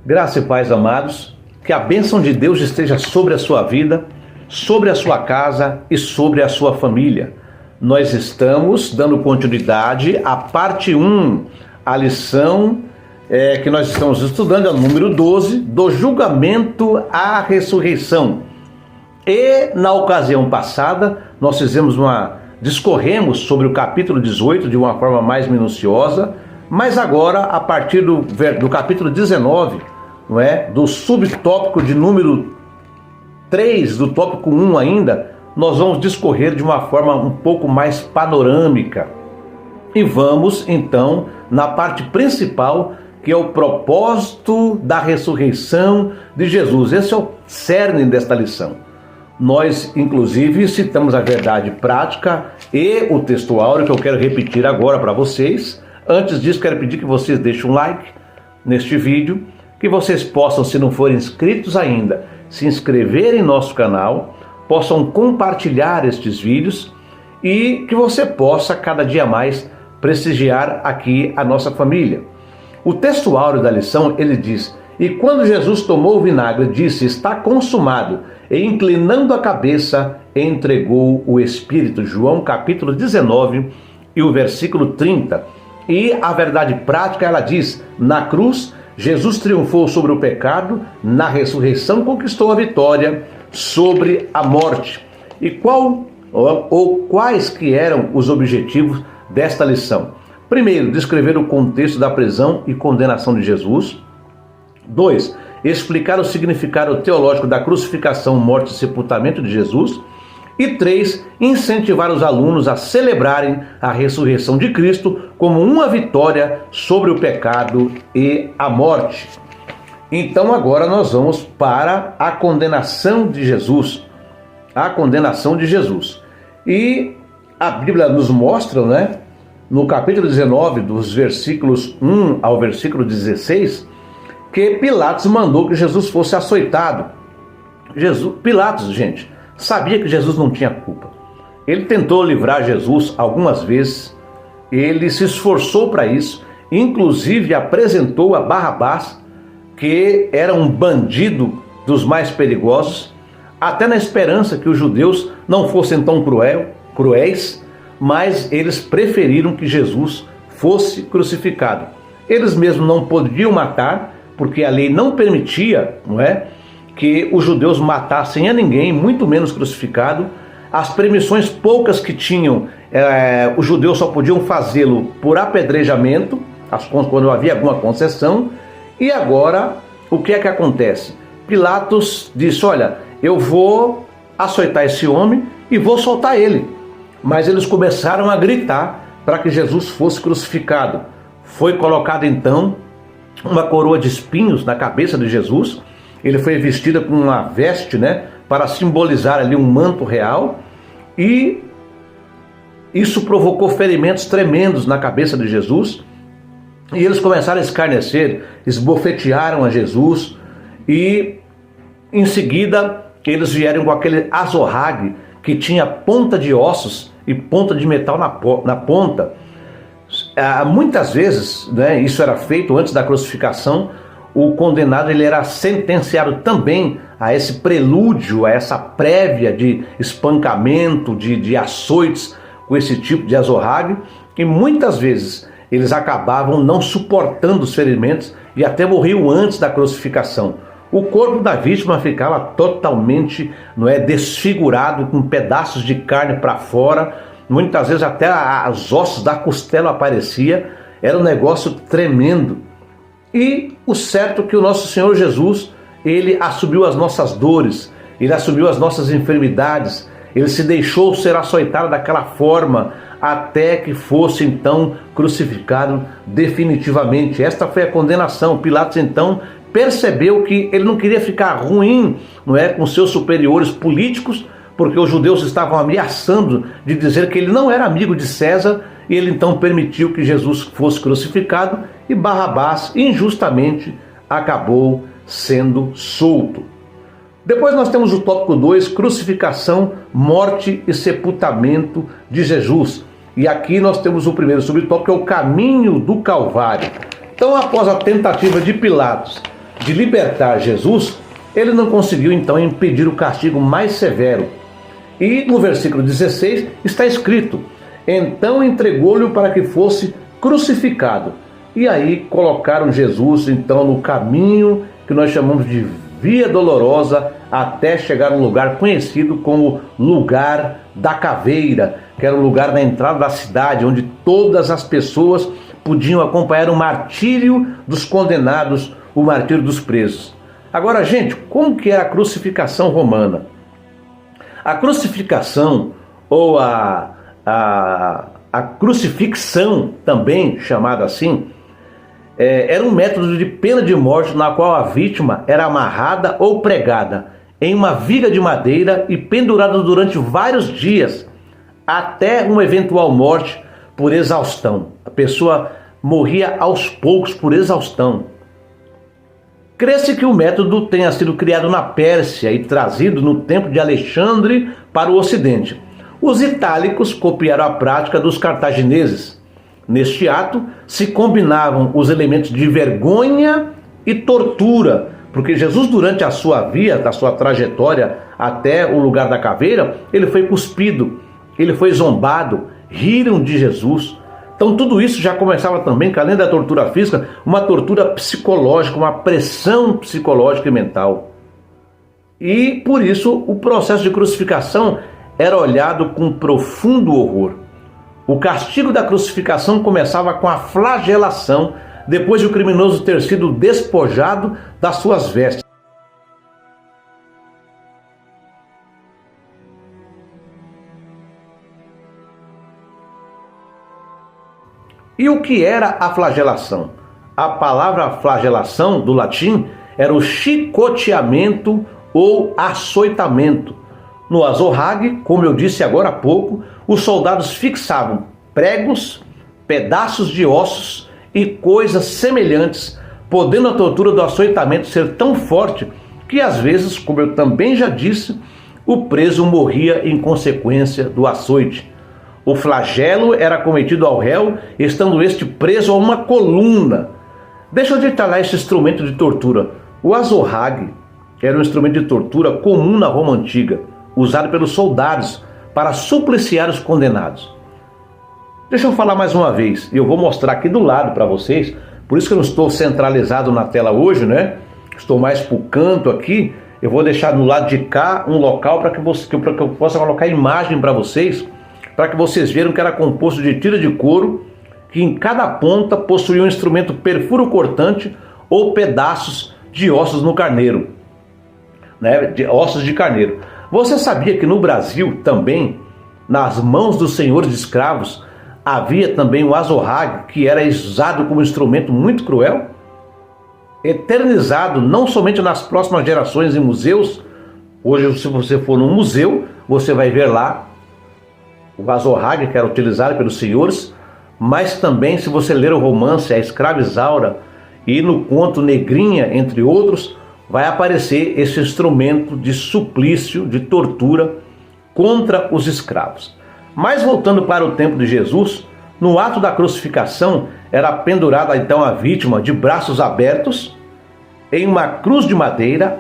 Graça e paz, amados, que a bênção de Deus esteja sobre a sua vida, sobre a sua casa e sobre a sua família. Nós estamos dando continuidade à parte 1, a lição que nós estamos estudando, é o número 12, do julgamento à ressurreição. E na ocasião passada, nós discorremos sobre o capítulo 18 de uma forma mais minuciosa, mas agora, a partir do capítulo 19, do subtópico de número 3, do tópico 1 ainda, nós vamos discorrer de uma forma um pouco mais panorâmica. E vamos, então, na parte principal, que é o propósito da ressurreição de Jesus. Esse é o cerne desta lição. Nós, inclusive, citamos a verdade prática e o texto áureo, que eu quero repetir agora para vocês. Antes disso, quero pedir que vocês deixem um like neste vídeo, que vocês possam, se não forem inscritos ainda, se inscrever em nosso canal, possam compartilhar estes vídeos e que você possa, cada dia mais, prestigiar aqui a nossa família. O texto áureo da lição, ele diz: "E quando Jesus tomou o vinagre, disse, está consumado, e inclinando a cabeça, entregou o Espírito." João capítulo 19 e o versículo 30. E a verdade prática, ela diz: na cruz, Jesus triunfou sobre o pecado, na ressurreição conquistou a vitória sobre a morte. E quais que eram os objetivos desta lição? Primeiro, descrever o contexto da prisão e condenação de Jesus. 2, explicar o significado teológico da crucificação, morte e sepultamento de Jesus. E 3, incentivar os alunos a celebrarem a ressurreição de Cristo como uma vitória sobre o pecado e a morte. Então agora nós vamos para a condenação de Jesus. A condenação de Jesus. E a Bíblia nos mostra, no capítulo 19, dos versículos 1 ao versículo 16, que Pilatos mandou que Jesus fosse açoitado. Pilatos, gente, sabia que Jesus não tinha culpa. Ele tentou livrar Jesus algumas vezes, ele se esforçou para isso, inclusive apresentou a Barrabás, que era um bandido dos mais perigosos, até na esperança que os judeus não fossem tão cruéis, mas eles preferiram que Jesus fosse crucificado. Eles mesmos não podiam matar, porque a lei não permitia, que os judeus matassem a ninguém, muito menos crucificado. As permissões poucas que tinham, os judeus só podiam fazê-lo por apedrejamento, quando havia alguma concessão. E agora, o que é que acontece? Pilatos disse: olha, eu vou açoitar esse homem e vou soltar ele. Mas eles começaram a gritar para que Jesus fosse crucificado. Foi colocado então uma coroa de espinhos na cabeça de Jesus. Ele foi vestido com uma veste, para simbolizar ali um manto real. E isso provocou ferimentos tremendos na cabeça de Jesus. E eles começaram a escarnecer, esbofetearam a Jesus. E em seguida eles vieram com aquele azorrague que tinha ponta de ossos e ponta de metal na ponta. Muitas vezes, isso era feito antes da crucificação. O condenado ele era sentenciado também a esse prelúdio, a essa prévia de espancamento, de açoites com esse tipo de azorrague, e muitas vezes eles acabavam não suportando os ferimentos e até morriam antes da crucificação. O corpo da vítima ficava totalmente desfigurado, com pedaços de carne para fora, muitas vezes até os ossos da costela aparecia. Era um negócio tremendo. E o certo é que o nosso Senhor Jesus, ele assumiu as nossas dores, ele assumiu as nossas enfermidades, ele se deixou ser açoitado daquela forma até que fosse então crucificado definitivamente. Esta foi a condenação. Pilatos então percebeu que ele não queria ficar ruim, com seus superiores políticos, porque os judeus estavam ameaçando de dizer que ele não era amigo de César, e ele então permitiu que Jesus fosse crucificado, e Barrabás injustamente acabou sendo solto. Depois nós temos o tópico 2, crucificação, morte e sepultamento de Jesus. E aqui nós temos o primeiro subtópico, que é o caminho do Calvário. Então, após a tentativa de Pilatos de libertar Jesus, ele não conseguiu então impedir o castigo mais severo. E no versículo 16 está escrito: então entregou-lhe para que fosse crucificado. E aí colocaram Jesus então no caminho que nós chamamos de Via Dolorosa, até chegar a um lugar conhecido como Lugar da Caveira, que era o lugar na entrada da cidade, onde todas as pessoas podiam acompanhar o martírio dos condenados, o martírio dos presos. Agora, gente, como que era a crucificação romana? A crucificação, ou a crucifixão, também chamada assim, era um método de pena de morte na qual a vítima era amarrada ou pregada em uma viga de madeira e pendurada durante vários dias, até uma eventual morte por exaustão. A pessoa morria aos poucos por exaustão. Crê-se que o método tenha sido criado na Pérsia e trazido no tempo de Alexandre para o Ocidente. Os itálicos copiaram a prática dos cartagineses. Neste ato se combinavam os elementos de vergonha e tortura, porque Jesus, durante a sua trajetória até o lugar da caveira, ele foi cuspido, ele foi zombado, riram de Jesus. Então tudo isso já começava também, além da tortura física, uma tortura psicológica, uma pressão psicológica e mental. E por isso o processo de crucificação era olhado com profundo horror. O castigo da crucificação começava com a flagelação, depois de o criminoso ter sido despojado das suas vestes. E o que era a flagelação? A palavra flagelação, do latim, era o chicoteamento ou açoitamento. No azorrague, como eu disse agora há pouco, os soldados fixavam pregos, pedaços de ossos e coisas semelhantes, podendo a tortura do açoitamento ser tão forte que às vezes, como eu também já disse, o preso morria em consequência do açoite. O flagelo era cometido ao réu, estando este preso a uma coluna. Deixa eu detalhar esse instrumento de tortura. O azorrague era um instrumento de tortura comum na Roma Antiga, usado pelos soldados para supliciar os condenados. Deixa eu falar mais uma vez, e eu vou mostrar aqui do lado para vocês, por isso que eu não estou centralizado na tela hoje, né? Estou mais para o canto aqui. Eu vou deixar do lado de cá um local para que eu possa colocar imagem para vocês, para que vocês vejam que era composto de tira de couro, que em cada ponta possuía um instrumento perfuro-cortante ou pedaços de ossos no carneiro, né? De ossos de carneiro. Você sabia que no Brasil também, nas mãos dos senhores de escravos, havia também o azorrague, que era usado como instrumento muito cruel? Eternizado não somente nas próximas gerações em museus. Hoje, se você for num museu, você vai ver lá o azorrague que era utilizado pelos senhores, mas também, se você ler o romance A Escrava Isaura e no conto Negrinha, entre outros, vai aparecer esse instrumento de suplício, de tortura contra os escravos. Mas voltando para o tempo de Jesus, no ato da crucificação era pendurada então a vítima de braços abertos em uma cruz de madeira.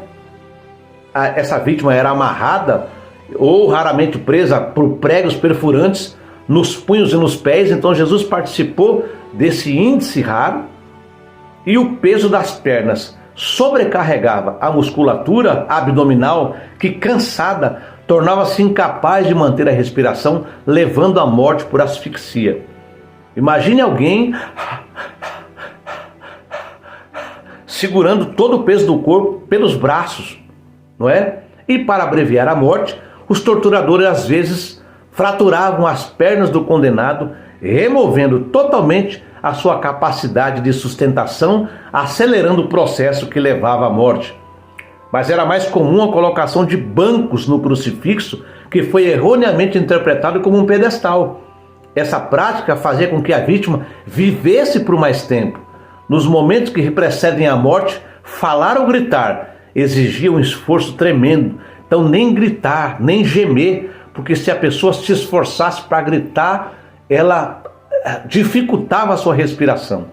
Essa vítima era amarrada ou raramente presa por pregos perfurantes nos punhos e nos pés. Então Jesus participou desse índice raro, e o peso das pernas sobrecarregava a musculatura abdominal, que, cansada, tornava-se incapaz de manter a respiração, levando à morte por asfixia. Imagine alguém segurando todo o peso do corpo pelos braços, não é? E para abreviar a morte, os torturadores às vezes fraturavam as pernas do condenado, removendo totalmente a sua capacidade de sustentação, acelerando o processo que levava à morte. Mas era mais comum a colocação de bancos no crucifixo, que foi erroneamente interpretado como um pedestal. Essa prática fazia com que a vítima vivesse por mais tempo. Nos momentos que precedem a morte, falar ou gritar exigia um esforço tremendo. Então nem gritar, nem gemer, porque se a pessoa se esforçasse para gritar, ela dificultava a sua respiração.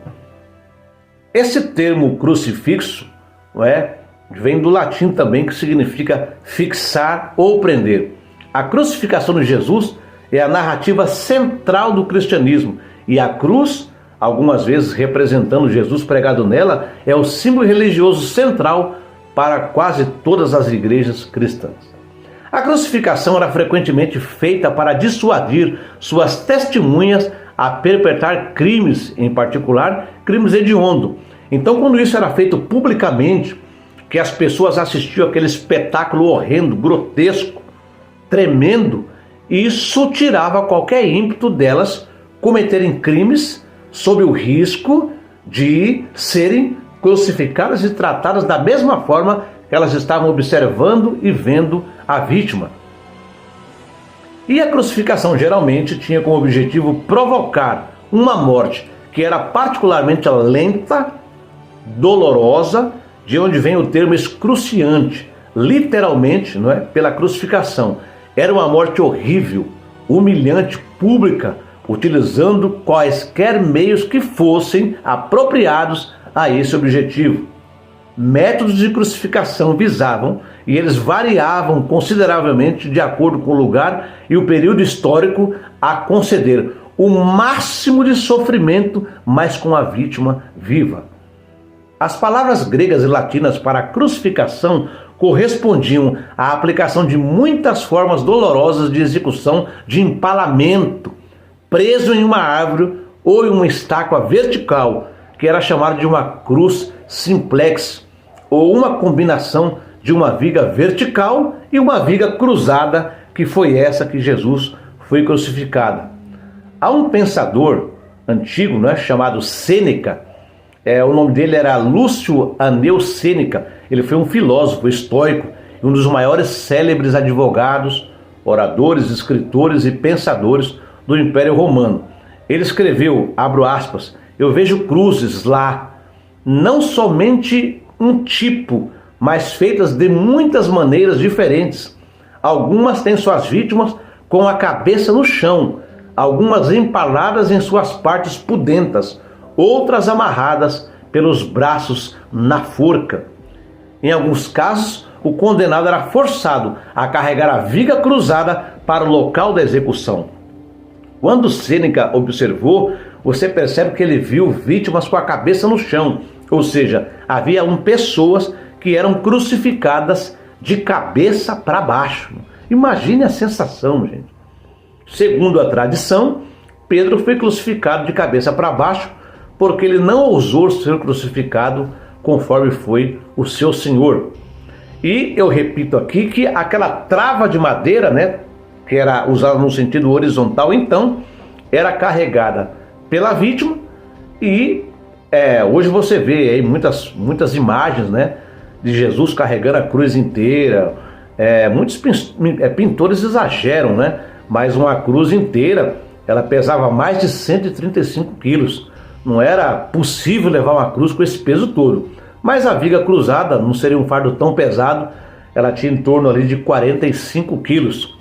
Esse termo crucifixo, não é? Vem do latim também, que significa fixar ou prender. A crucificação de Jesus é a narrativa central do cristianismo, e a cruz, algumas vezes representando Jesus pregado nela, é o símbolo religioso central para quase todas as igrejas cristãs. A crucificação era frequentemente feita para dissuadir suas testemunhas a perpetrar crimes, em particular crimes hediondos. Então, quando isso era feito publicamente, que as pessoas assistiam aquele espetáculo horrendo, grotesco, tremendo, isso tirava qualquer ímpeto delas cometerem crimes sob o risco de serem crucificadas e tratadas da mesma forma que elas estavam observando e vendo a vítima. E a crucificação geralmente tinha como objetivo provocar uma morte que era particularmente lenta, dolorosa, de onde vem o termo excruciante, literalmente, não é? Pela crucificação. Era uma morte horrível, humilhante, pública, utilizando quaisquer meios que fossem apropriados a esse objetivo. Métodos de crucificação visavam, e eles variavam consideravelmente de acordo com o lugar e o período histórico, a conceder o máximo de sofrimento, mas com a vítima viva. As palavras gregas e latinas para crucificação correspondiam à aplicação de muitas formas dolorosas de execução de empalamento, preso em uma árvore ou em uma estátua vertical, que era chamado de uma cruz simplex, ou uma combinação de uma viga vertical e uma viga cruzada, que foi essa que Jesus foi crucificado. Há um pensador antigo, né, chamado Sêneca, o nome dele era Lúcio Aneu Sêneca. Ele foi um filósofo estoico e um dos maiores célebres advogados, oradores, escritores e pensadores do Império Romano. Ele escreveu, abro aspas, eu vejo cruzes lá, não somente um tipo, mas feitas de muitas maneiras diferentes. Algumas têm suas vítimas com a cabeça no chão, algumas empaladas em suas partes pudentas, outras amarradas pelos braços na forca. Em alguns casos, o condenado era forçado a carregar a viga cruzada para o local da execução. Quando Sêneca observou, você percebe que ele viu vítimas com a cabeça no chão, ou seja, havia pessoas que eram crucificadas de cabeça para baixo. Imagine a sensação, gente. Segundo a tradição, Pedro foi crucificado de cabeça para baixo porque ele não ousou ser crucificado conforme foi o seu Senhor. E eu repito aqui que aquela trava de madeira, né, que era usada no sentido horizontal, então, era carregada pela vítima e hoje você vê aí muitas imagens, né, de Jesus carregando a cruz inteira. Muitos pintores exageram, né, mas uma cruz inteira, ela pesava mais de 135 quilos. Não era possível levar uma cruz com esse peso todo. Mas a viga cruzada não seria um fardo tão pesado, ela tinha em torno ali de 45 quilos.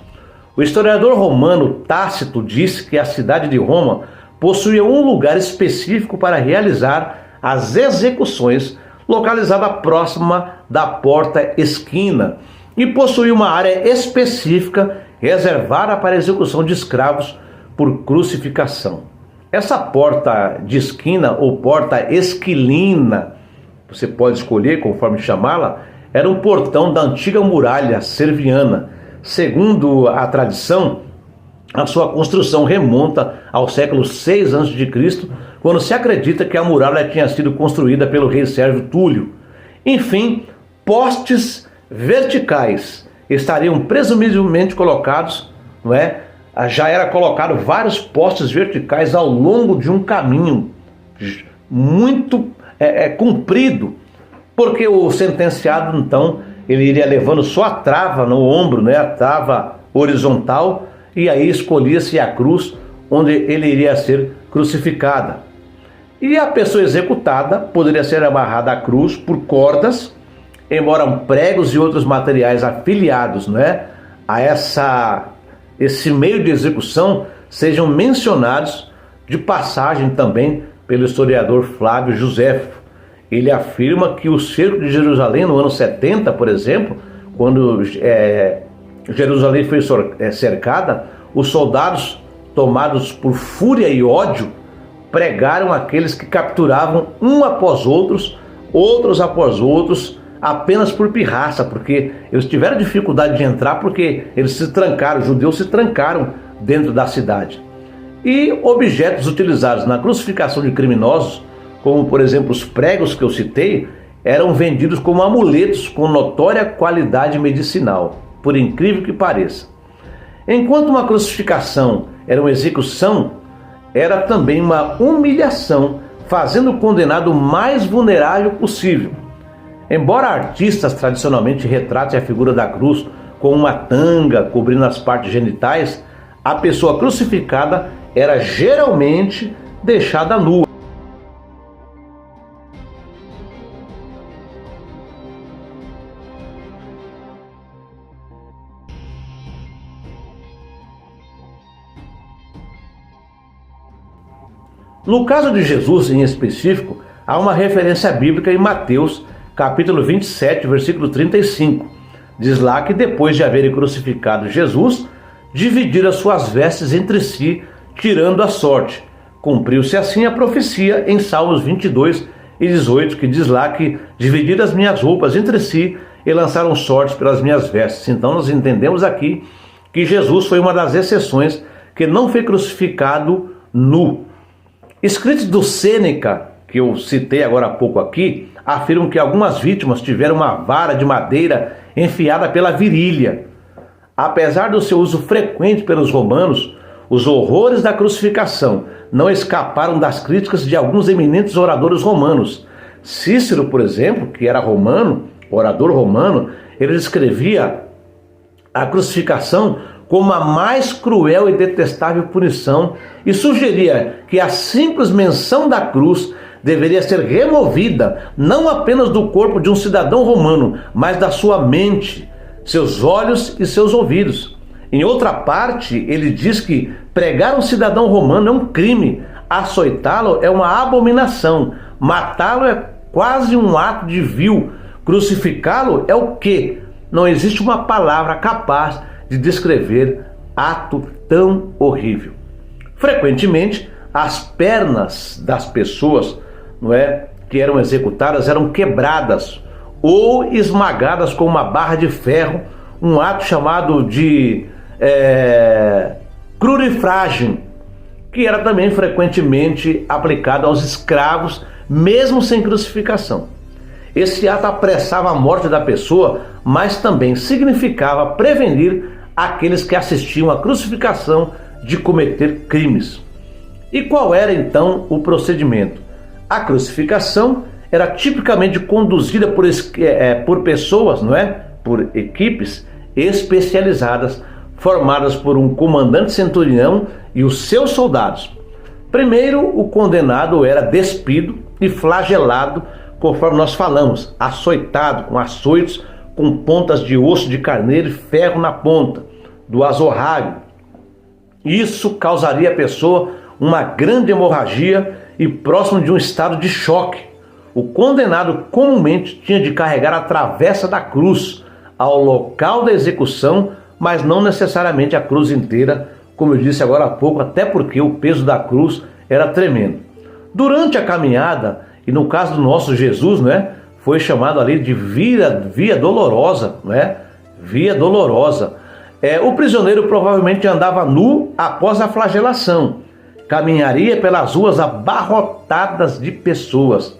O historiador romano Tácito disse que a cidade de Roma possuía um lugar específico para realizar as execuções, localizada próxima da porta esquina, e possuía uma área específica reservada para a execução de escravos por crucificação. Essa porta de esquina ou porta esquilina, você pode escolher conforme chamá-la, era um portão da antiga muralha serviana. Segundo a tradição, a sua construção remonta ao século 6 a.C., quando se acredita que a muralha tinha sido construída pelo rei Sérvio Túlio. Enfim, postes verticais estariam presumivelmente colocados, não é? Já era colocado vários postes verticais ao longo de um caminho muito comprido, porque o sentenciado, então, ele iria levando só a trava no ombro, né, a trava horizontal, e aí escolhia-se a cruz onde ele iria ser crucificada. E a pessoa executada poderia ser amarrada à cruz por cordas, embora pregos e outros materiais afiliados, né, a esse meio de execução sejam mencionados de passagem também pelo historiador Flávio Joséfo. Ele afirma que o cerco de Jerusalém no ano 70, por exemplo, quando Jerusalém foi cercada, os soldados, tomados por fúria e ódio, pregaram aqueles que capturavam um após outros após outros, apenas por pirraça, porque eles tiveram dificuldade de entrar porque eles se trancaram, os judeus se trancaram dentro da cidade. E objetos utilizados na crucificação de criminosos, como por exemplo os pregos que eu citei, eram vendidos como amuletos com notória qualidade medicinal, por incrível que pareça. Enquanto uma crucificação era uma execução, era também uma humilhação, fazendo o condenado mais vulnerável possível. Embora artistas tradicionalmente retratem a figura da cruz com uma tanga cobrindo as partes genitais, a pessoa crucificada era geralmente deixada nua. No caso de Jesus em específico, há uma referência bíblica em Mateus, capítulo 27, versículo 35. Diz lá que depois de haverem crucificado Jesus, dividiram as suas vestes entre si, tirando a sorte. Cumpriu-se assim a profecia em Salmos 22 e 18, que diz lá que dividiram as minhas roupas entre si e lançaram sortes pelas minhas vestes. Então nós entendemos aqui que Jesus foi uma das exceções que não foi crucificado nu. Escritos do Sêneca, que eu citei agora há pouco aqui, afirmam que algumas vítimas tiveram uma vara de madeira enfiada pela virilha. Apesar do seu uso frequente pelos romanos, os horrores da crucificação não escaparam das críticas de alguns eminentes oradores romanos. Cícero, por exemplo, que era romano, orador romano, ele descrevia a crucificação como a mais cruel e detestável punição e sugeria que a simples menção da cruz deveria ser removida não apenas do corpo de um cidadão romano, mas da sua mente, seus olhos e seus ouvidos. Em outra parte, ele diz que pregar um cidadão romano é um crime, açoitá-lo é uma abominação, matá-lo é quase um ato de vil, crucificá-lo é o quê? Não existe uma palavra capaz de descrever ato tão horrível. Frequentemente, as pernas das pessoas, que eram executadas eram quebradas ou esmagadas com uma barra de ferro, um ato chamado de crurifragem, que era também frequentemente aplicado aos escravos, mesmo sem crucificação. Esse ato apressava a morte da pessoa, mas também significava prevenir aqueles que assistiam à crucificação de cometer crimes. E qual era então o procedimento? A crucificação era tipicamente conduzida por pessoas, por equipes especializadas, formadas por um comandante centurião e os seus soldados. Primeiro, o condenado era despido e flagelado, conforme nós falamos, açoitado com açoites com pontas de osso de carneiro e ferro na ponta do azorrague. Isso causaria à pessoa uma grande hemorragia e próximo de um estado de choque. O condenado comumente tinha de carregar a travessa da cruz ao local da execução, mas não necessariamente a cruz inteira, como eu disse agora há pouco, até porque o peso da cruz era tremendo. Durante a caminhada, e no caso do nosso Jesus, foi chamado ali de via dolorosa, Via dolorosa. O prisioneiro provavelmente andava nu após a flagelação, caminharia pelas ruas abarrotadas de pessoas,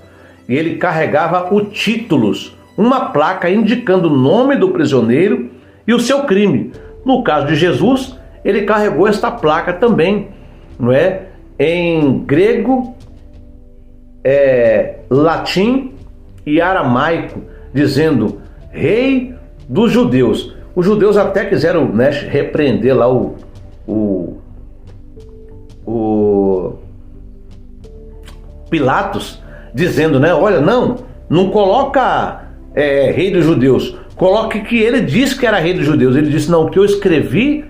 e ele carregava o títulos, uma placa indicando o nome do prisioneiro e o seu crime. No caso de Jesus, ele carregou esta placa também, em grego, latim e aramaico, dizendo Rei dos Judeus. Os judeus até quiseram repreender lá o Pilatos, dizendo, olha, não coloca Rei dos Judeus, coloque que ele disse que era Rei dos Judeus. Ele disse, não, o que eu escrevi.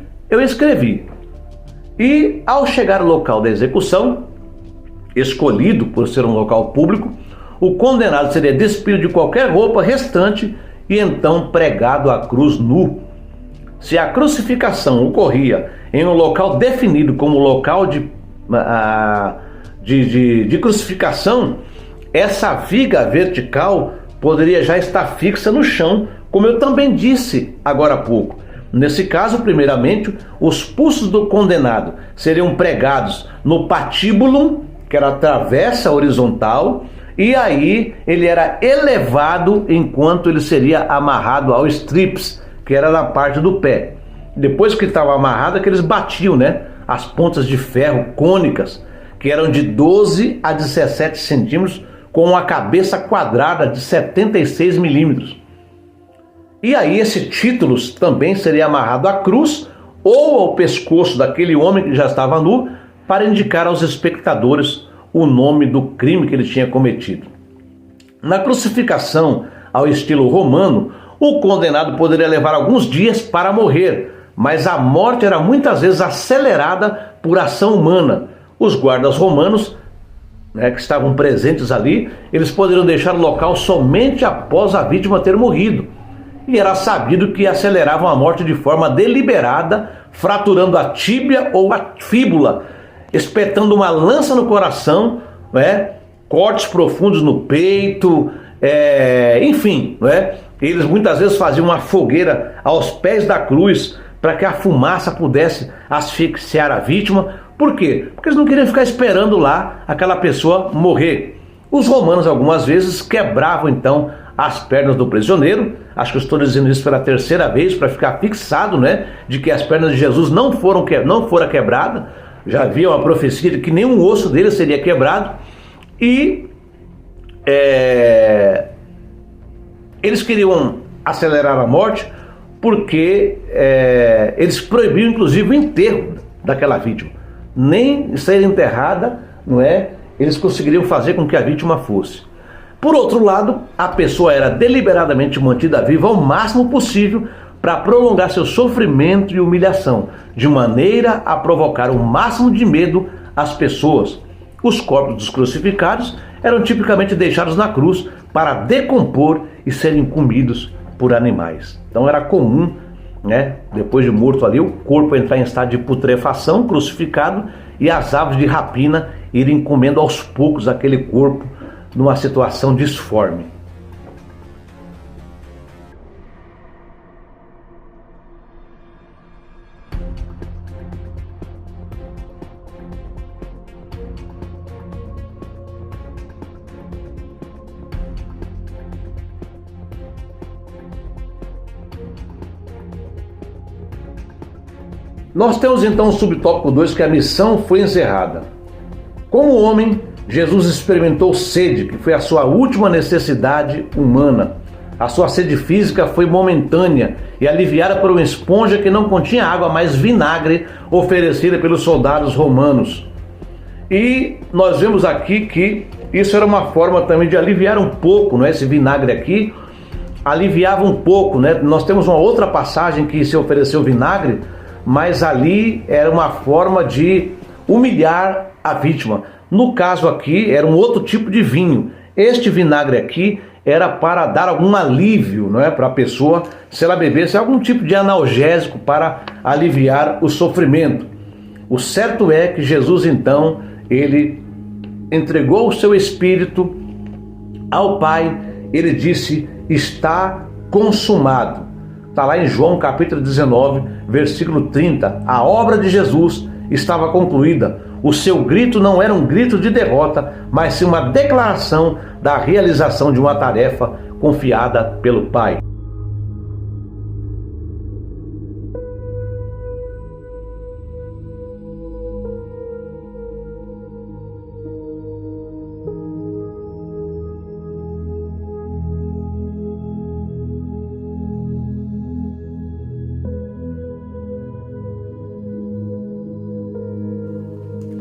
E ao chegar ao local da execução, escolhido por ser um local público, o condenado seria despido de qualquer roupa restante e então pregado à cruz nu. Se a crucificação ocorria em um local definido como local de crucificação, essa viga vertical poderia já estar fixa no chão, como eu também disse agora há pouco. Nesse caso, primeiramente, os pulsos do condenado seriam pregados no patíbulo, que era a travessa horizontal, e aí ele era elevado enquanto ele seria amarrado ao strips, que era na parte do pé. Depois que estava amarrado, que eles batiam, né? As pontas de ferro cônicas, que eram de 12 a 17 centímetros, com uma cabeça quadrada de 76 milímetros. E aí esse título também seria amarrado à cruz ou ao pescoço daquele homem que já estava nu, para indicar aos espectadores o nome do crime que ele tinha cometido. Na crucificação ao estilo romano, o condenado poderia levar alguns dias para morrer, mas a morte era muitas vezes acelerada por ação humana. Os guardas romanos, que estavam presentes ali, eles poderiam deixar o local somente após a vítima ter morrido. E era sabido que aceleravam a morte de forma deliberada, fraturando a tíbia ou a fíbula, espetando uma lança no coração, cortes profundos no peito, enfim, eles muitas vezes faziam uma fogueira aos pés da cruz para que a fumaça pudesse asfixiar a vítima. Por quê? Porque eles não queriam ficar esperando lá aquela pessoa morrer. Os romanos algumas vezes quebravam então as pernas do prisioneiro. Acho que eu estou dizendo isso pela terceira vez para ficar fixado, de que as pernas de Jesus não foram quebradas. Já havia uma profecia de que nenhum osso dele seria quebrado. E eles queriam acelerar a morte porque eles proibiam inclusive o enterro daquela vítima. Nem ser enterrada, eles conseguiriam fazer com que a vítima fosse. Por outro lado, a pessoa era deliberadamente mantida viva ao máximo possível para prolongar seu sofrimento e humilhação, de maneira a provocar o máximo de medo às pessoas. Os corpos dos crucificados eram tipicamente deixados na cruz para decompor e serem comidos por animais. Então era comum, depois de morto ali, o corpo entrar em estado de putrefação, crucificado, e as aves de rapina irem comendo aos poucos aquele corpo numa situação disforme. Nós temos então o subtópico 2, que a missão foi encerrada. Como homem, Jesus experimentou sede, que foi a sua última necessidade humana. A sua sede física foi momentânea e aliviada por uma esponja que não continha água, mas vinagre, oferecida pelos soldados romanos. E nós vemos aqui que isso era uma forma também de aliviar um pouco, esse vinagre aqui aliviava um pouco, Nós temos uma outra passagem que se ofereceu vinagre, mas ali era uma forma de humilhar a vítima. No caso aqui, era um outro tipo de vinho. Este vinagre aqui era para dar algum alívio, para a pessoa, se ela bebesse algum tipo de analgésico para aliviar o sofrimento. O certo é que Jesus, então, ele entregou o seu espírito ao Pai. Ele disse: está consumado. Está lá em João capítulo 19, versículo 30. A obra de Jesus estava concluída. O seu grito não era um grito de derrota, mas sim uma declaração da realização de uma tarefa confiada pelo Pai.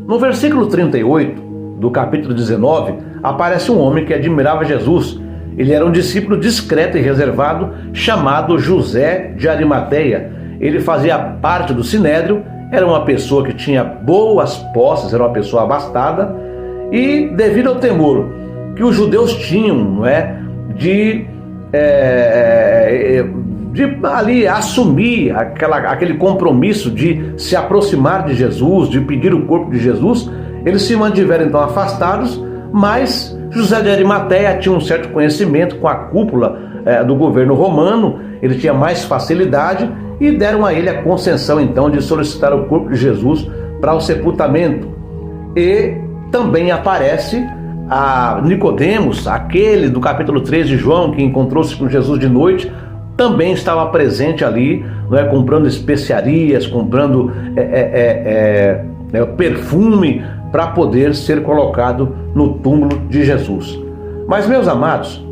No versículo 38 do capítulo 19, aparece um homem que admirava Jesus. Ele era um discípulo discreto e reservado, chamado José de Arimateia. Ele fazia parte do Sinédrio, era uma pessoa que tinha boas posses, era uma pessoa abastada, e devido ao temor que os judeus tinham, não é, de ali assumir aquele compromisso de se aproximar de Jesus, de pedir o corpo de Jesus. Eles se mantiveram então afastados, mas José de Arimateia tinha um certo conhecimento com a cúpula do governo romano, ele tinha mais facilidade e deram a ele a concessão então de solicitar o corpo de Jesus para o sepultamento. E também aparece a Nicodemos, aquele do capítulo 3 de João, que encontrou-se com Jesus de noite, também estava presente ali, não é, comprando especiarias, comprando perfume para poder ser colocado no túmulo de Jesus. Mas, meus amados,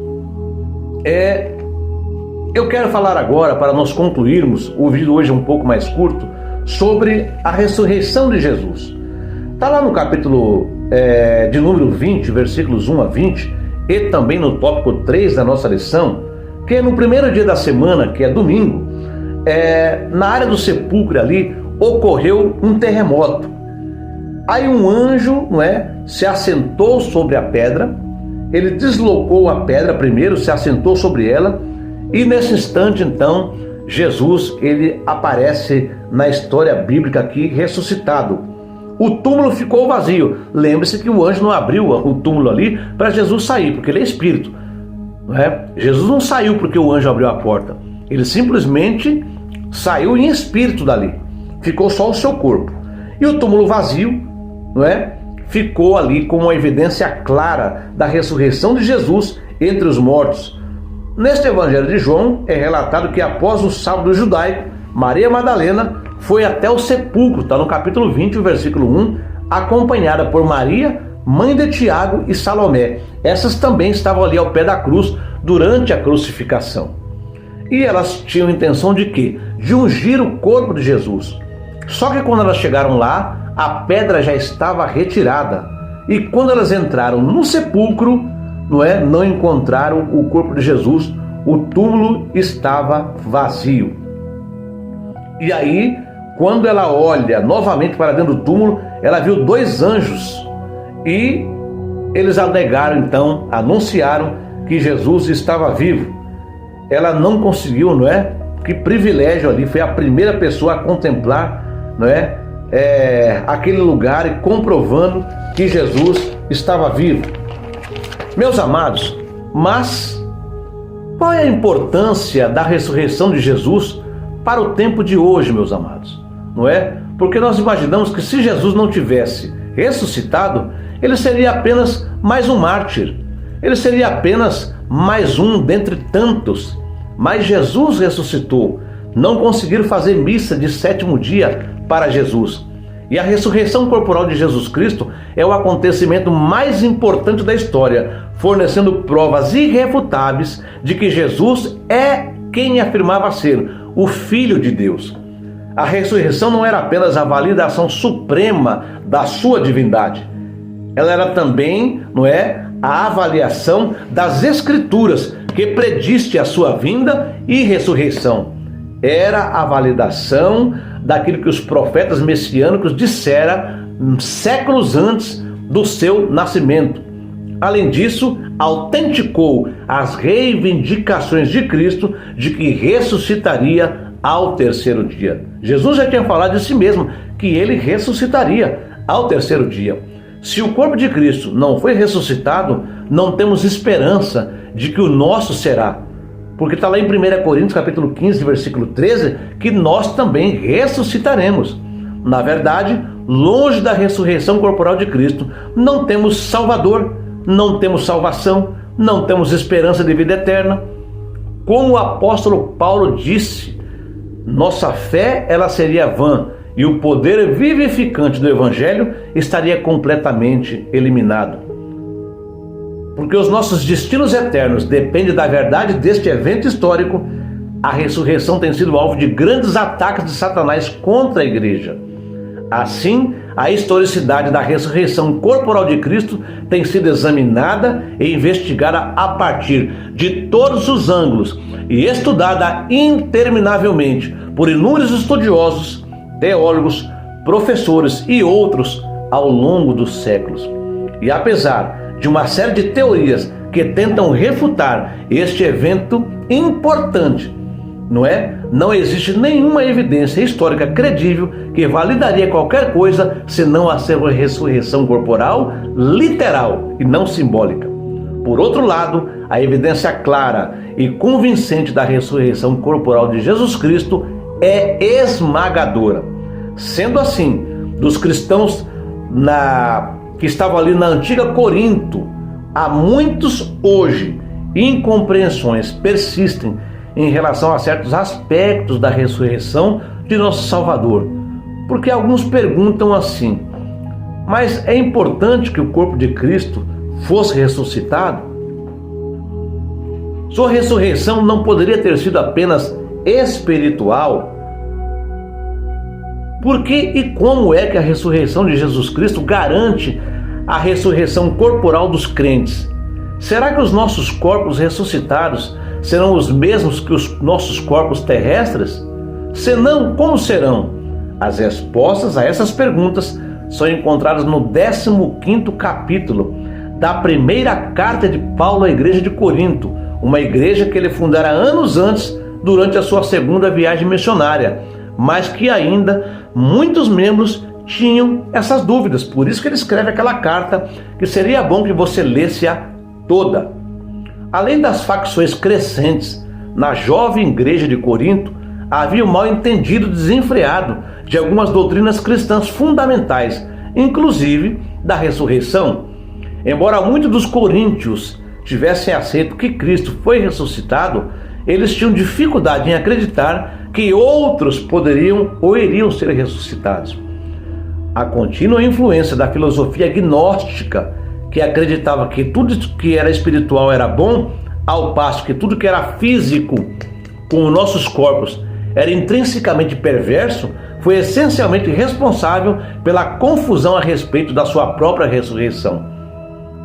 eu quero falar agora, para nós concluirmos, o vídeo hoje é um pouco mais curto, sobre a ressurreição de Jesus. Está lá no capítulo de número 20, versículos 1 a 20, e também no tópico 3 da nossa lição, que no primeiro dia da semana, que é domingo, na área do sepulcro ali, ocorreu um terremoto. Aí um anjo, não é, se assentou sobre a pedra, ele deslocou a pedra primeiro, se assentou sobre ela, e nesse instante então, Jesus, ele aparece na história bíblica aqui, ressuscitado. O túmulo ficou vazio. Lembre-se que o anjo não abriu o túmulo ali para Jesus sair, porque ele é espírito. Não é? Jesus não saiu porque o anjo abriu a porta. Ele simplesmente saiu em espírito dali. Ficou só o seu corpo. E o túmulo vazio, não é, ficou ali como uma evidência clara da ressurreição de Jesus entre os mortos. Neste Evangelho de João é relatado que após o sábado judaico, Maria Madalena foi até o sepulcro, está no capítulo 20, versículo 1, acompanhada por Maria, mãe de Tiago e Salomé. Essas também estavam ali ao pé da cruz durante a crucificação. E elas tinham intenção de quê? De ungir o corpo de Jesus. Só que quando elas chegaram lá, a pedra já estava retirada. E quando elas entraram no sepulcro, não encontraram o corpo de Jesus, o túmulo estava vazio. E aí, quando ela olha novamente para dentro do túmulo, ela viu 2 anjos e eles alegaram então, anunciaram que Jesus estava vivo. Ela não conseguiu, que privilégio ali, foi a primeira pessoa a contemplar, aquele lugar e comprovando que Jesus estava vivo. Meus amados, mas qual é a importância da ressurreição de Jesus para o tempo de hoje, meus amados? Não é? Porque nós imaginamos que se Jesus não tivesse ressuscitado, ele seria apenas mais um mártir. Ele seria apenas mais um dentre tantos. Mas Jesus ressuscitou. Não conseguiram fazer missa de 7º dia para Jesus. E a ressurreição corporal de Jesus Cristo é o acontecimento mais importante da história, fornecendo provas irrefutáveis de que Jesus é quem afirmava ser, o Filho de Deus. A ressurreição não era apenas a validação suprema da sua divindade. Ela era também, a avaliação das Escrituras, que prediste a sua vinda e ressurreição. Era a validação daquilo que os profetas messiânicos disseram séculos antes do seu nascimento. Além disso, autenticou as reivindicações de Cristo de que ressuscitaria ao 3º dia. Jesus já tinha falado de si mesmo, que ele ressuscitaria ao 3º dia. Se o corpo de Cristo não foi ressuscitado, não temos esperança de que o nosso será. Porque está lá em 1 Coríntios capítulo 15, versículo 13, que nós também ressuscitaremos. Na verdade, longe da ressurreição corporal de Cristo, não temos Salvador, não temos salvação, não temos esperança de vida eterna. Como o apóstolo Paulo disse, nossa fé ela seria vã e o poder vivificante do Evangelho estaria completamente eliminado. Porque os nossos destinos eternos dependem da verdade deste evento histórico, a ressurreição tem sido alvo de grandes ataques de Satanás contra a igreja. Assim, a historicidade da ressurreição corporal de Cristo tem sido examinada e investigada a partir de todos os ângulos e estudada interminavelmente por inúmeros estudiosos, teólogos, professores e outros ao longo dos séculos. E apesar de uma série de teorias que tentam refutar este evento importante, não é? Não existe nenhuma evidência histórica credível que validaria qualquer coisa senão a sua ressurreição corporal literal e não simbólica. Por outro lado, a evidência clara e convincente da ressurreição corporal de Jesus Cristo é esmagadora. Sendo assim, dos cristãos que estavam ali na antiga Corinto, há muitos hoje incompreensões persistem em relação a certos aspectos da ressurreição de nosso Salvador. Porque alguns perguntam assim: mas é importante que o corpo de Cristo fosse ressuscitado? Sua ressurreição não poderia ter sido apenas espiritual? Por que e como é que a ressurreição de Jesus Cristo garante a ressurreição corporal dos crentes? Será que os nossos corpos ressuscitados serão os mesmos que os nossos corpos terrestres? Se não, como serão? As respostas a essas perguntas são encontradas no 15º capítulo da primeira carta de Paulo à igreja de Corinto, uma igreja que ele fundara anos antes, durante a sua segunda viagem missionária, mas que ainda muitos membros tinham essas dúvidas. Por isso que ele escreve aquela carta, que seria bom que você lesse-a toda. Além das facções crescentes na jovem igreja de Corinto, havia um mal entendido desenfreado de algumas doutrinas cristãs fundamentais, inclusive da ressurreição. Embora muitos dos coríntios tivessem aceito que Cristo foi ressuscitado, eles tinham dificuldade em acreditar que outros poderiam ou iriam ser ressuscitados. A contínua influência da filosofia gnóstica, que acreditava que tudo que era espiritual era bom, ao passo que tudo que era físico, como nossos corpos, era intrinsecamente perverso, foi essencialmente responsável pela confusão a respeito da sua própria ressurreição.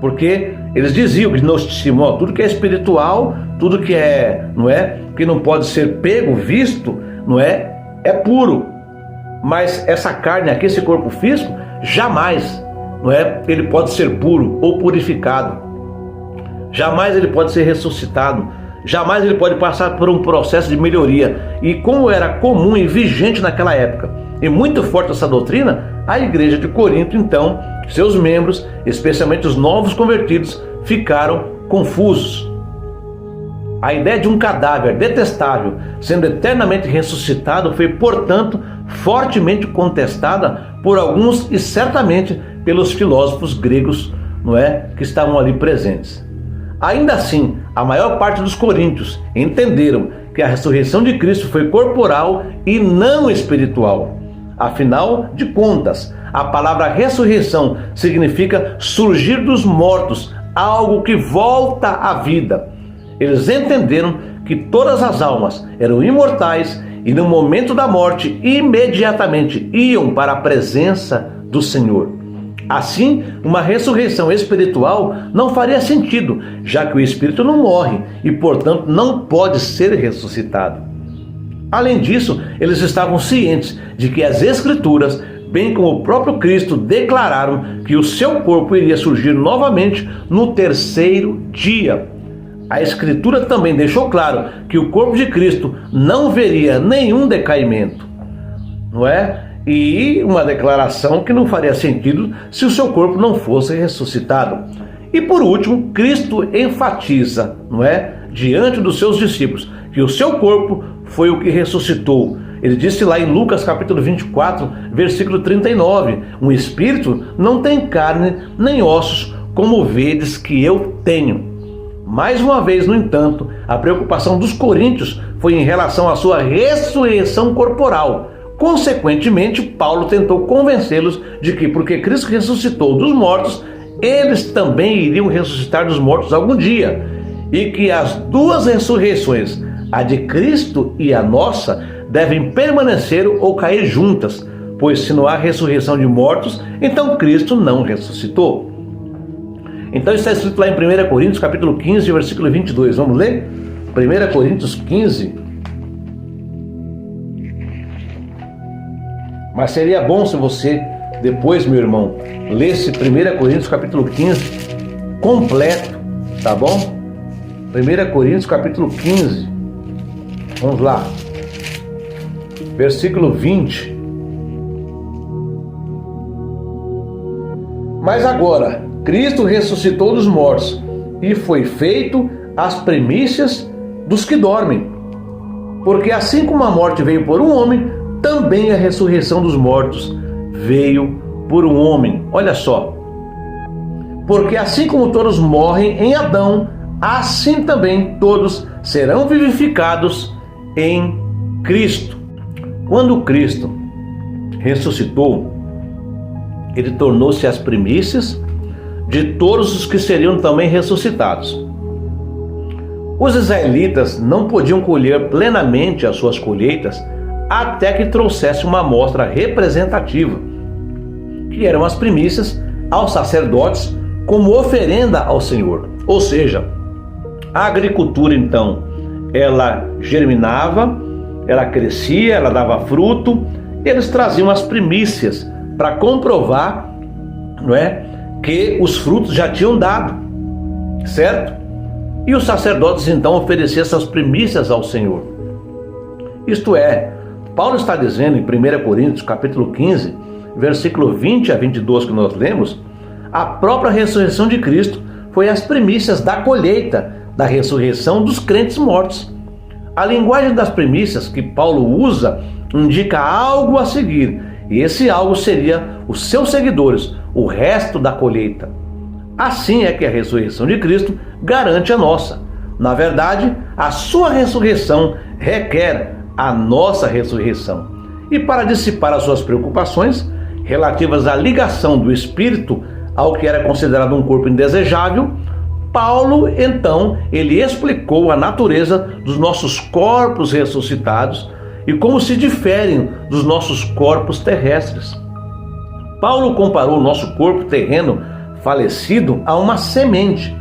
Porque eles diziam, gnosticismo, tudo que é espiritual, tudo que que não pode ser pego, visto, é puro. Mas essa carne aqui, esse corpo físico, jamais, ele pode ser puro ou purificado. Jamais ele pode ser ressuscitado. Jamais ele pode passar por um processo de melhoria. E como era comum e vigente naquela época, e muito forte essa doutrina, a igreja de Corinto, então, seus membros, especialmente os novos convertidos, ficaram confusos. A ideia de um cadáver detestável sendo eternamente ressuscitado foi, portanto, fortemente contestada por alguns e certamente pelos filósofos gregos, que estavam ali presentes. Ainda assim, a maior parte dos coríntios entenderam que a ressurreição de Cristo foi corporal e não espiritual. Afinal de contas, a palavra ressurreição significa surgir dos mortos, algo que volta à vida. Eles entenderam que todas as almas eram imortais e no momento da morte imediatamente iam para a presença do Senhor. Assim, uma ressurreição espiritual não faria sentido, já que o espírito não morre e, portanto, não pode ser ressuscitado. Além disso, eles estavam cientes de que as Escrituras, bem como o próprio Cristo, declararam que o seu corpo iria surgir novamente no terceiro dia. A Escritura também deixou claro que o corpo de Cristo não veria nenhum decaimento, E uma declaração que não faria sentido se o seu corpo não fosse ressuscitado. E por último, Cristo enfatiza, diante dos seus discípulos, que o seu corpo foi o que ressuscitou. Ele disse lá em Lucas capítulo 24, versículo 39, um espírito não tem carne nem ossos, como vedes que eu tenho. Mais uma vez, no entanto, a preocupação dos coríntios foi em relação à sua ressurreição corporal. Consequentemente, Paulo tentou convencê-los de que, porque Cristo ressuscitou dos mortos, eles também iriam ressuscitar dos mortos algum dia, e que as duas ressurreições, a de Cristo e a nossa, devem permanecer ou cair juntas, pois se não há ressurreição de mortos, então Cristo não ressuscitou. Então está escrito lá em 1 Coríntios capítulo 15, versículo 22. Vamos ler? 1 Coríntios 15. Mas seria bom se você, depois, meu irmão, lesse 1 Coríntios capítulo 15, completo, tá bom? 1 Coríntios capítulo 15, vamos lá, versículo 20. Mas agora, Cristo ressuscitou dos mortos e foi feito as primícias dos que dormem. Porque assim como a morte veio por um homem, também a ressurreição dos mortos veio por um homem. Olha só. Porque assim como todos morrem em Adão, assim também todos serão vivificados em Cristo. Quando Cristo ressuscitou, ele tornou-se as primícias de todos os que seriam também ressuscitados. Os israelitas não podiam colher plenamente as suas colheitas até que trouxesse uma amostra representativa, que eram as primícias aos sacerdotes como oferenda ao Senhor. Ou seja, a agricultura então, ela germinava, ela crescia, ela dava fruto, e eles traziam as primícias para comprovar, não é, que os frutos já tinham dado, certo? E os sacerdotes então ofereciam essas primícias ao Senhor. Isto é, Paulo está dizendo em 1 Coríntios capítulo 15, versículo 20 a 22 que nós lemos, a própria ressurreição de Cristo foi as primícias da colheita, da ressurreição dos crentes mortos. A linguagem das primícias que Paulo usa indica algo a seguir, e esse algo seria os seus seguidores, o resto da colheita. Assim é que a ressurreição de Cristo garante a nossa. Na verdade, a sua ressurreição requer a nossa ressurreição. E para dissipar as suas preocupações relativas à ligação do espírito ao que era considerado um corpo indesejável, Paulo, então, ele explicou a natureza dos nossos corpos ressuscitados e como se diferem dos nossos corpos terrestres. Paulo comparou o nosso corpo terreno falecido a uma semente,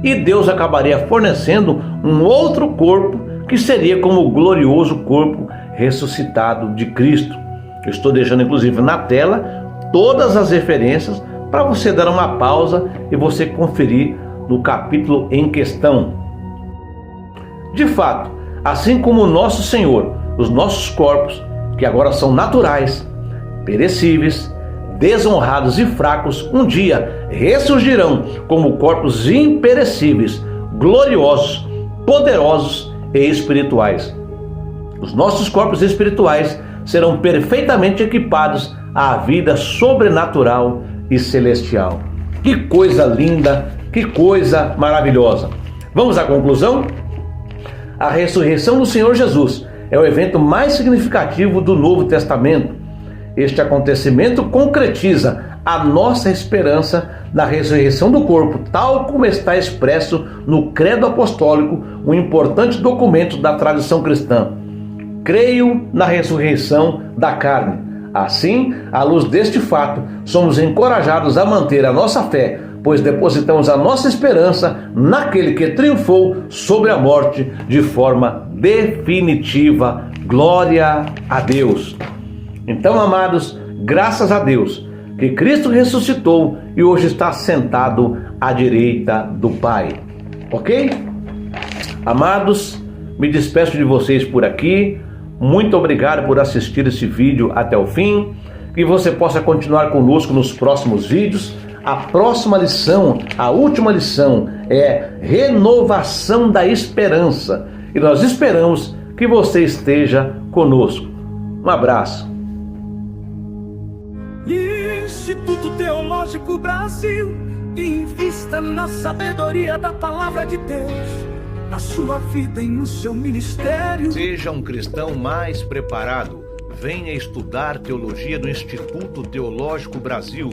e Deus acabaria fornecendo um outro corpo que seria como o glorioso corpo ressuscitado de Cristo. Eu estou deixando inclusive na tela todas as referências para você dar uma pausa e você conferir no capítulo em questão. De fato, assim como o nosso Senhor, os nossos corpos, que agora são naturais, perecíveis, desonrados e fracos, um dia ressurgirão como corpos imperecíveis, gloriosos, poderosos e espirituais. Os nossos corpos espirituais serão perfeitamente equipados à vida sobrenatural e celestial. Que coisa linda, que coisa maravilhosa. Vamos à conclusão? A ressurreição do Senhor Jesus é o evento mais significativo do Novo Testamento. Este acontecimento concretiza a nossa esperança na ressurreição do corpo, tal como está expresso no Credo Apostólico, um importante documento da tradição cristã. Creio na ressurreição da carne. Assim, à luz deste fato, somos encorajados a manter a nossa fé, pois depositamos a nossa esperança naquele que triunfou sobre a morte de forma definitiva. Glória a Deus! Então, amados, graças a Deus que Cristo ressuscitou e hoje está sentado à direita do Pai. Ok? Amados, me despeço de vocês por aqui. Muito obrigado por assistir esse vídeo até o fim. Que você possa continuar conosco nos próximos vídeos. A próxima lição, a última lição, é renovação da esperança. E nós esperamos que você esteja conosco. Um abraço. Instituto Teológico Brasil, invista na sabedoria da palavra de Deus, na sua vida e no seu ministério. Seja um cristão mais preparado. Venha estudar teologia do Instituto Teológico Brasil.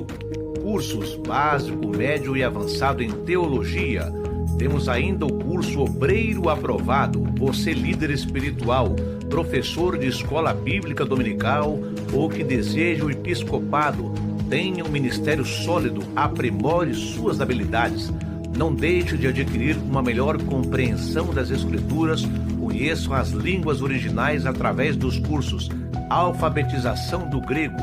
Cursos básico, médio e avançado em teologia. Temos ainda o curso Obreiro Aprovado. Você líder espiritual, professor de escola bíblica dominical ou que deseja o episcopado, tenha um ministério sólido, aprimore suas habilidades. Não deixe de adquirir uma melhor compreensão das Escrituras, conheça as línguas originais através dos cursos Alfabetização do Grego,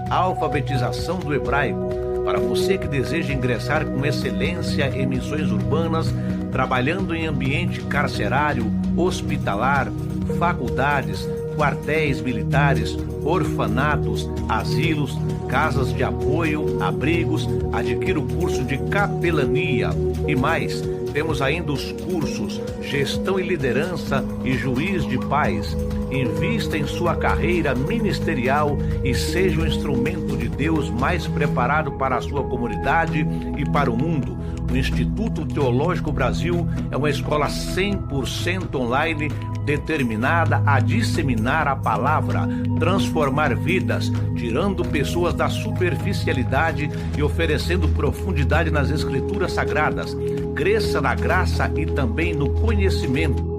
Alfabetização do Hebraico, Para você que deseja ingressar com excelência em missões urbanas, trabalhando em ambiente carcerário, hospitalar, faculdades, quartéis militares, orfanatos, asilos, casas de apoio, abrigos, adquira o curso de capelania e mais. Temos ainda os cursos Gestão e Liderança e Juiz de Paz. Invista em sua carreira ministerial e seja um instrumento de Deus mais preparado para a sua comunidade e para o mundo. O Instituto Teológico Brasil é uma escola 100% online, determinada a disseminar a palavra, transformar vidas, tirando pessoas da superficialidade e oferecendo profundidade nas escrituras sagradas. Cresça na graça e também no conhecimento.